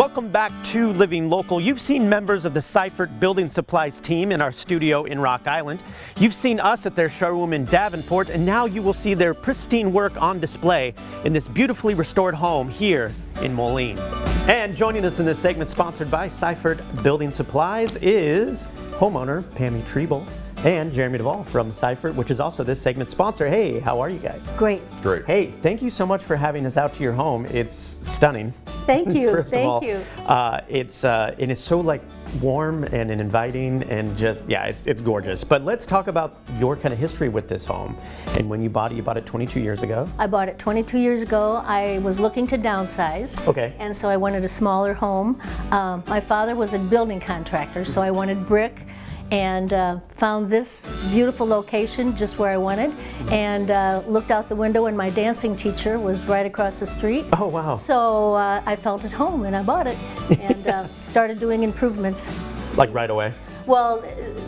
Welcome back to Living Local. You've seen members of the Seiffert Building Supplies team in our studio in Rock Island. You've seen us at their showroom in Davenport, and now you will see their pristine work on display in this beautifully restored home here in Moline. And joining us in this segment, sponsored by Seiffert Building Supplies, is homeowner Pami Triebel and Jeremy Devol from Seiffert, which is also this segment's sponsor. Hey, how are you guys? Great. Great. Hey, thank you so much for having us out to your home. It's stunning. Thank you. First Thank of all, you. It is so like warm and inviting and just, yeah, it's gorgeous. But let's talk about your kind of history with this home. And when you bought it 22 years ago. I bought it 22 years ago. I was looking to downsize. Okay. And so I wanted a smaller home. My father was a building contractor, so I wanted brick, and found this beautiful location just where I wanted, and looked out the window, and my dancing teacher was right across the street. Oh, wow. So I felt at home and I bought it and started doing improvements. Like right away? Well,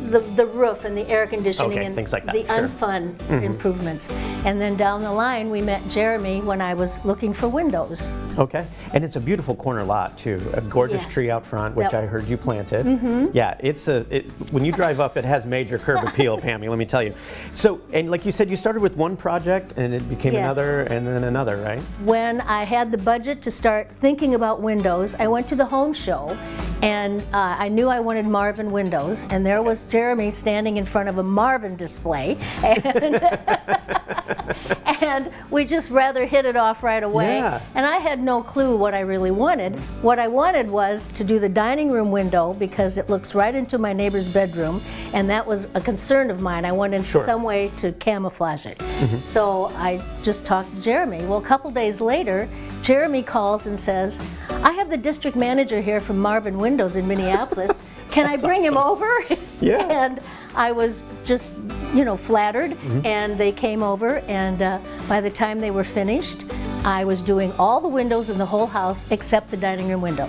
the roof and the air conditioning, Okay, and things like that, the sure. unfun improvements. And then down the line, we met Jeremy when I was looking for windows. Okay, and it's a beautiful corner lot too. A gorgeous Yes. tree out front, which Yep. I heard you planted. Yeah, when you drive up, it has major curb appeal, Pammy, let me tell you. So, and like you said, you started with one project and it became Yes. another and then another, right? When I had the budget to start thinking about windows, I went to the home show, and I knew I wanted Marvin windows, and there was Jeremy standing in front of a Marvin display, and we just rather hit it off right away. Yeah. And I had no clue what I really wanted. What I wanted was to do the dining room window because it looks right into my neighbor's bedroom, and that was a concern of mine. I wanted Sure. some way to camouflage it. So I just talked to Jeremy. Well, a couple days later, Jeremy calls and says, I have the district manager here from Marvin Windows in Minneapolis. Can I bring him over? Yeah. And I was just, flattered, and they came over, and by the time they were finished, I was doing all the windows in the whole house except the dining room window.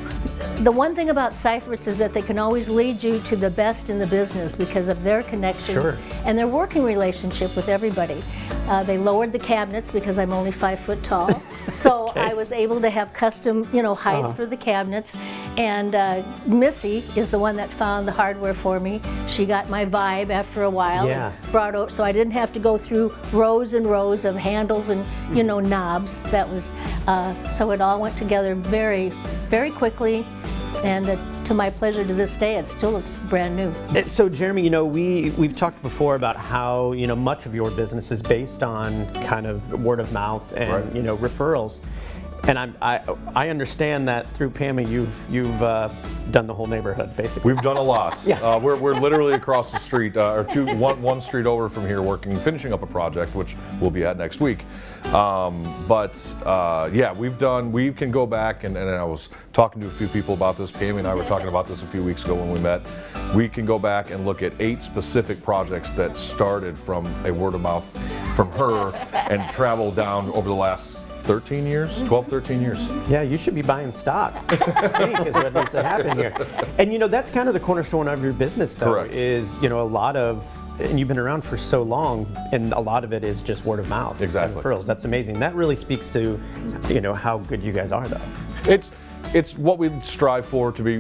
The one thing about Seifferts is that they can always lead you to the best in the business because of their connections Sure. and their working relationship with everybody. They lowered the cabinets because I'm only 5 foot tall, so Okay. I was able to have custom, height for the cabinets. And Missy is the one that found the hardware for me. She got my vibe after a while, Yeah. and brought out, so I didn't have to go through rows and rows of handles and knobs. That was so it all went together very, very quickly, and to my pleasure to this day, it still looks brand new. So Jeremy, we've talked before about how much of your business is based on kind of word of mouth and Right. referrals, and I understand that through Pammy you've done the whole neighborhood basically. We've done a lot. Yeah. We're literally across the street, or one street over from here, finishing up a project which we'll be at next week. Yeah, we can go back, and I was talking to a few people about this. Pammy and I were talking about this a few weeks ago when we met. We can go back and look at 8 specific projects that started from a word of mouth from her and traveled down over the last 13 years, 12, 13 years. Yeah, you should be buying stock, I think, is what needs to happen here. And that's kind of the cornerstone of your business, though. Correct. Is a lot of, and you've been around for so long, and a lot of it is just word of mouth. Exactly. And referrals. That's amazing. That really speaks to, how good you guys are, though. It's what we strive for to be.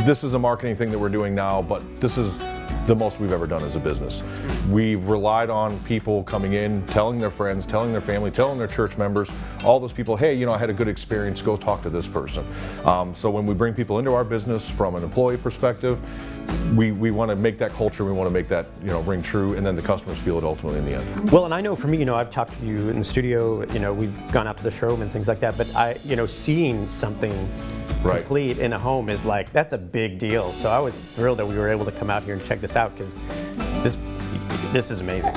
This is a marketing thing that we're doing now, but this is the most we've ever done as a business. We've relied on people coming in, telling their friends, telling their family, telling their church members, all those people, hey, I had a good experience, go talk to this person. So when we bring people into our business from an employee perspective, we want to make that culture, we want to make that ring true, and then the customers feel it ultimately in the end. Well, and I know for me, I've talked to you in the studio, we've gone out to the showroom and things like that, but seeing something Right. complete in a home is that's a big deal. So I was thrilled that we were able to come out here and check this out, because this is amazing.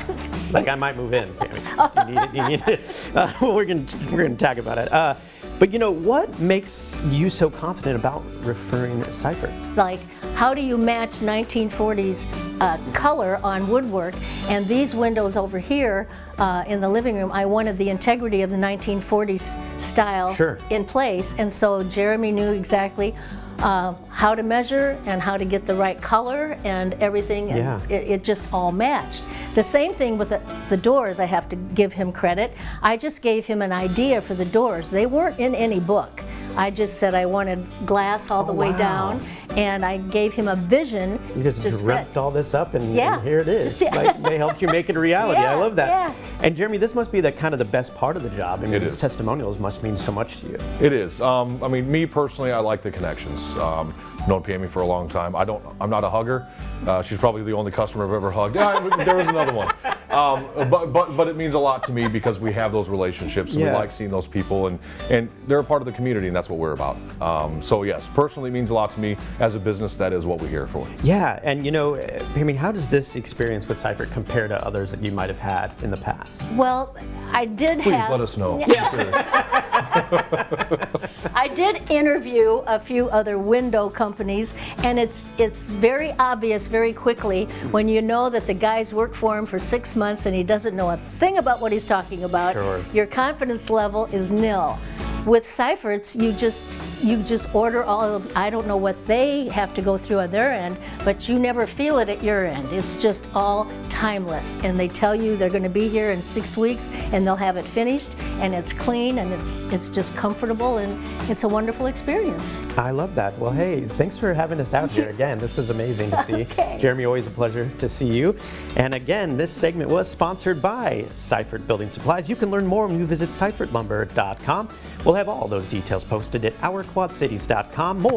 Like, I might move in, Pammy. You need it? Well, we're gonna talk about it. But what makes you so confident about referring Seiffert? Like, how do you match 1940s color on woodwork? And these windows over here in the living room, I wanted the integrity of the 1940s style Sure. in place. And so Jeremy knew exactly how to measure and how to get the right color and everything. And Yeah. it just all matched. The same thing with the doors. I have to give him credit. I just gave him an idea for the doors. They weren't in any book. I just said I wanted glass all the way wow. down, and I gave him a vision. You just dreamt all this up, and, Yeah. and here it is. Like, they helped you make it a reality. I Yeah, love that. yeah. And Jeremy, this must be the kind of the best part of the job. I mean, It these is. testimonials must mean so much to you. It is. I mean, me personally, I like the connections. Known Pami for a long time. I'm not a hugger. She's probably the only customer I've ever hugged. There was another one. But it means a lot to me because we have those relationships, and Yeah. we like seeing those people, and they're a part of the community, and that's what we're about. So yes, personally, it means a lot to me. As a business, that is what we're here for. Yeah, and you know, Pami, how does this experience with Seiffert compare to others that you might have had in the past? Well, I did Please have. let us know. I did interview a few other window companies, and it's very obvious very quickly when you know that the guy's worked for him for 6 months and he doesn't know a thing about what he's talking about. Sure. Your confidence level is nil. With Seiffert's, you just order all of, I don't know what they have to go through on their end, but you never feel it at your end. It's just all timeless, and they tell you they're going to be here in 6 weeks and they'll have it finished, and it's clean, and it's just comfortable, and it's a wonderful experience. I love that. Well, hey, thanks for having us out here again. This was amazing to see. Okay. Jeremy, always a pleasure to see you. And again, this segment was sponsored by Seiffert Building Supplies. You can learn more when you visit SeiffertLumber.com. We'll have all those details posted at OurQuadCities.com. More